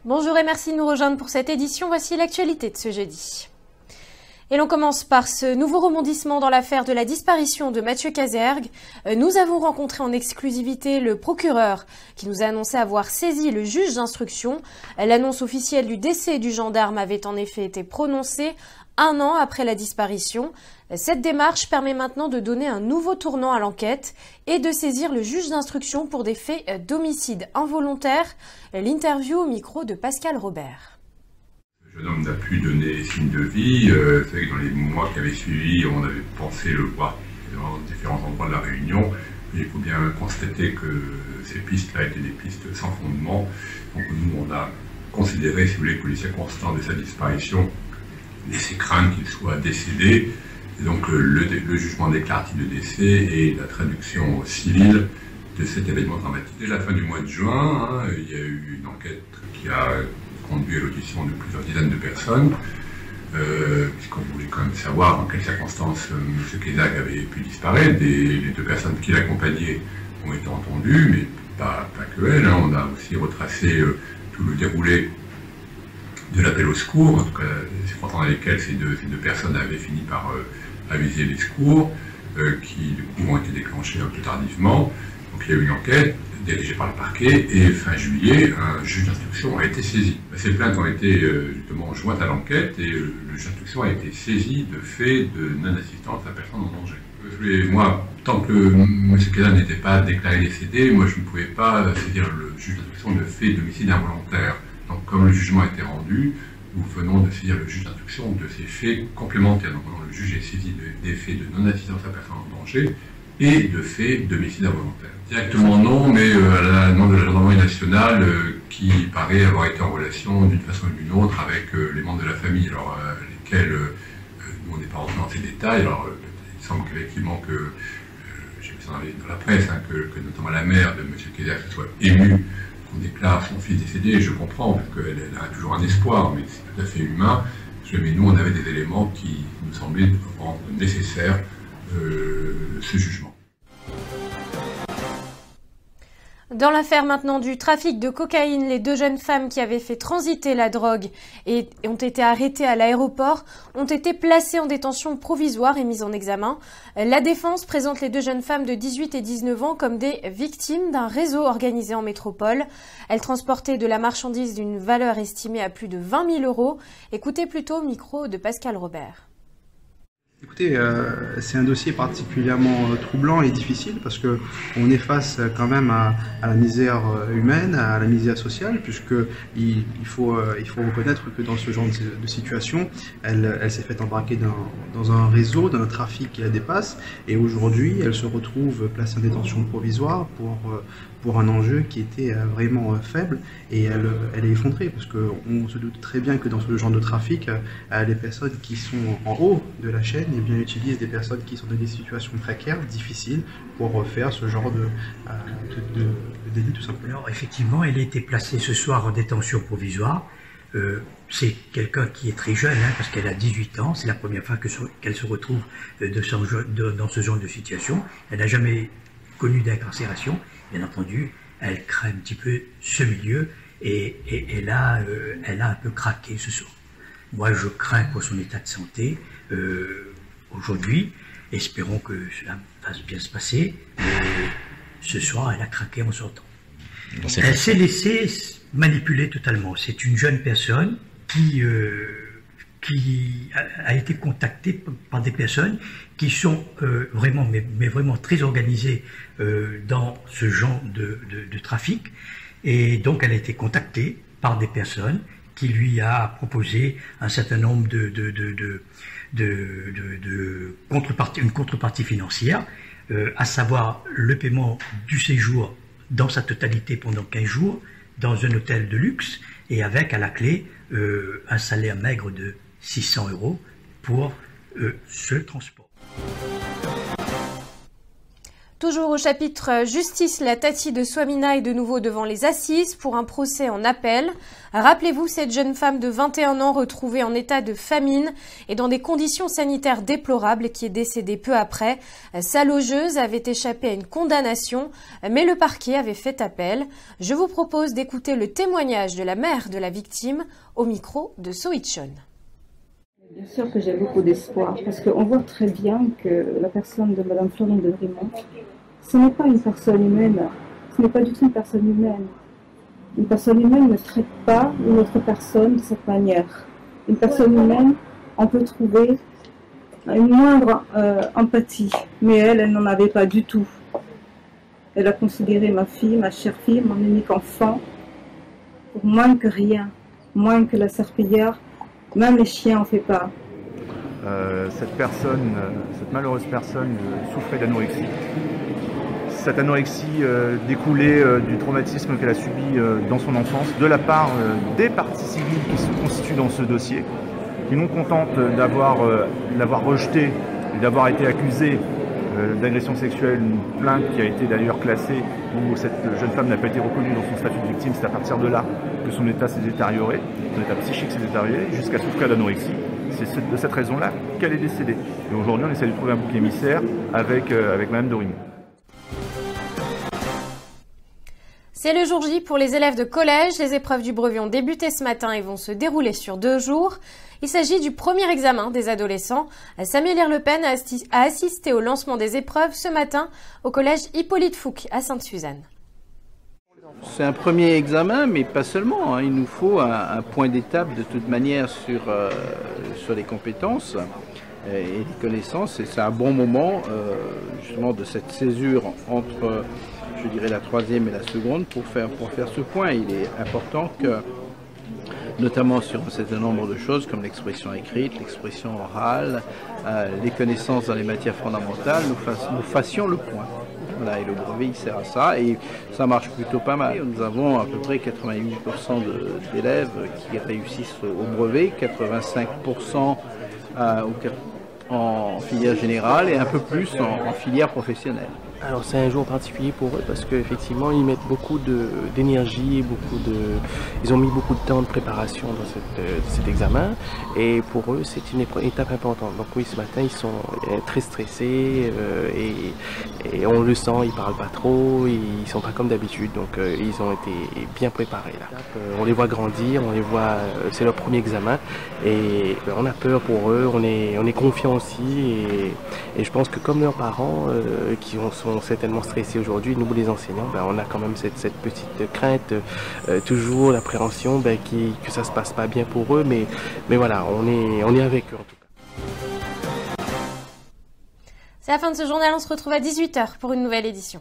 Bonjour et merci de nous rejoindre pour cette édition. Voici l'actualité de ce jeudi. Et l'on commence par ce nouveau rebondissement dans l'affaire de la disparition de Mathieu Casergue. Nous avons rencontré en exclusivité le procureur qui nous a annoncé avoir saisi le juge d'instruction. L'annonce officielle du décès du gendarme avait en effet été prononcée 1 an après la disparition. Cette démarche permet maintenant de donner un nouveau tournant à l'enquête et de saisir le juge d'instruction pour des faits d'homicide involontaire. L'interview au micro de Pascal Robert. Le jeune homme n'a plus donné signe de vie. C'est vrai que dans les mois qui avaient suivi, on avait pensé le voir dans différents endroits de la Réunion. Mais il faut bien constater que ces pistes-là étaient des pistes sans fondement. Donc nous, on a considéré, si vous voulez, que les circonstances de sa disparition laissaient craindre qu'il soit décédé. Et donc le jugement déclaratif de décès et la traduction civile de cet événement dramatique. Dès la fin du mois de juin, il y a eu une enquête qui a conduit à l'audition de plusieurs dizaines de personnes, puisqu'on voulait quand même savoir dans quelles circonstances M. Casergue avait pu disparaître. Les 2 personnes qui l'accompagnaient ont été entendues, mais pas que elles. On a aussi retracé tout le déroulé de l'appel au secours, en tout cas les circonstances dans lesquelles ces deux personnes avaient fini par aviser les secours, qui du coup ont été déclenchés un peu tardivement. Donc il y a eu une enquête dirigée par le parquet et fin juillet, un juge d'instruction a été saisi. Ces plaintes ont été justement jointes à l'enquête et le juge d'instruction a été saisi de faits de non-assistance à personne en danger. Moi, tant que M. Casergue n'était pas déclaré décédé, moi je ne pouvais pas saisir le juge d'instruction de faits d'homicide involontaire. Donc comme le jugement a été rendu, nous venons de saisir le juge d'instruction de ces faits complémentaires. Donc le juge est saisi des faits de non-assistance à personne en danger et de faits d'homicide involontaire. Directement non, mais à la demande de la gendarmerie nationale qui paraît avoir été en relation d'une façon ou d'une autre avec les membres de la famille, alors lesquels nous on n'est pas rentré dans ces détails. Alors il semble qu'effectivement que j'ai vu ça dans la presse, que notamment la mère de M. Casergue se soit émue qu'on déclare son fils décédé. Je comprends parce qu'elle a toujours un espoir, mais c'est tout à fait humain. Mais nous on avait des éléments qui nous semblaient rendre nécessaire ce jugement. Dans l'affaire maintenant du trafic de cocaïne, les 2 jeunes femmes qui avaient fait transiter la drogue et ont été arrêtées à l'aéroport ont été placées en détention provisoire et mises en examen. La défense présente les 2 jeunes femmes de 18 et 19 ans comme des victimes d'un réseau organisé en métropole. Elles transportaient de la marchandise d'une valeur estimée à plus de 20 000 €. Écoutez plutôt au micro de Pascal Robert. Écoutez, c'est un dossier particulièrement troublant et difficile parce que on est face quand même à la misère humaine, à la misère sociale, puisque il faut reconnaître que dans ce genre de situation, elle s'est fait embarquer dans un réseau, dans un trafic qui la dépasse, et aujourd'hui, elle se retrouve placée en détention provisoire pour un enjeu qui était vraiment faible, et elle est effondrée parce qu'on se doute très bien que dans ce genre de trafic, les personnes qui sont en haut de la chaîne eh bien, utilisent des personnes qui sont dans des situations précaires, difficiles, pour faire ce genre de délit tout simplement. Alors effectivement, elle a été placée ce soir en détention provisoire. C'est quelqu'un qui est très jeune, parce qu'elle a 18 ans, c'est la première fois qu'elle se retrouve dans ce genre de situation. Elle n'a jamais connu d'incarcération. Bien entendu, elle craint un petit peu ce milieu et elle a un peu craqué ce soir. Moi, je crains pour son état de santé aujourd'hui. Espérons que cela va bien se passer. Mais ce soir, elle a craqué en sortant. Elle s'est laissée manipuler totalement. C'est une jeune personne qui a été contactée par des personnes qui sont vraiment, mais vraiment très organisées dans ce genre de trafic. Et donc, elle a été contactée par des personnes qui lui a proposé un certain nombre une contrepartie financière, à savoir le paiement du séjour dans sa totalité pendant 15 jours dans un hôtel de luxe et avec à la clé un salaire maigre de 600 € pour ce transport. Toujours au chapitre justice, la Tati de Swamina est de nouveau devant les assises pour un procès en appel. Rappelez-vous cette jeune femme de 21 ans retrouvée en état de famine et dans des conditions sanitaires déplorables qui est décédée peu après. Sa logeuse avait échappé à une condamnation, mais le parquet avait fait appel. Je vous propose d'écouter le témoignage de la mère de la victime au micro de Soichon. Bien sûr que j'ai beaucoup d'espoir, parce qu'on voit très bien que la personne de Mme Florine de Vrimont, ce n'est pas une personne humaine, ce n'est pas du tout une personne humaine. Une personne humaine ne traite pas une autre personne de cette manière. Une personne humaine, on peut trouver une moindre empathie, mais elle n'en avait pas du tout. Elle a considéré ma fille, ma chère fille, mon unique enfant, pour moins que rien, moins que la serpillière. Même les chiens n'en font pas. Cette malheureuse personne souffrait d'anorexie. Cette anorexie découlait du traumatisme qu'elle a subi dans son enfance de la part des parties civiles qui se constituent dans ce dossier, qui non contentes l'avoir rejeté et d'avoir été accusée d'agression sexuelle, une plainte qui a été d'ailleurs classée où cette jeune femme n'a pas été reconnue dans son statut de victime. C'est à partir de là que son état s'est détérioré, son état psychique s'est détérioré jusqu'à souffrir d'anorexie. C'est de cette raison-là qu'elle est décédée. Et aujourd'hui, on essaie de trouver un bouc émissaire avec Madame de Vrimont. C'est le jour J pour les élèves de collège. Les épreuves du brevet ont débuté ce matin et vont se dérouler sur 2 jours. Il s'agit du premier examen des adolescents. Samuel Irlepen a assisté au lancement des épreuves ce matin au collège Hippolyte Fouque à Sainte-Suzanne. C'est un premier examen, mais pas seulement. Il nous faut un point d'étape de toute manière sur les compétences et les connaissances. Et c'est un bon moment justement de cette césure entre, je dirais, la troisième et la seconde pour faire ce point. Il est important que, notamment sur un certain nombre de choses comme l'expression écrite, l'expression orale, les connaissances dans les matières fondamentales, nous fassions le point. Voilà, et le brevet il sert à ça et ça marche plutôt pas mal. Nous avons à peu près 88% d'élèves qui réussissent au brevet, 85% en filière générale et un peu plus en filière professionnelle. Alors c'est un jour particulier pour eux parce qu'effectivement ils mettent beaucoup d'énergie, ils ont mis beaucoup de temps de préparation dans cet examen et pour eux c'est une étape importante. Donc oui, ce matin ils sont très stressés et on le sent, ils parlent pas trop, ils sont pas comme d'habitude, donc ils ont été bien préparés là. On les voit grandir, on les voit, c'est leur premier examen et on a peur pour eux, on est confiant aussi et je pense que comme leurs parents qui sont certainement stressés aujourd'hui, nous les enseignants, on a quand même cette petite crainte, toujours l'appréhension que ça se passe pas bien pour eux, mais voilà, on est avec eux en tout cas. C'est la fin de ce journal, on se retrouve à 18h pour une nouvelle édition.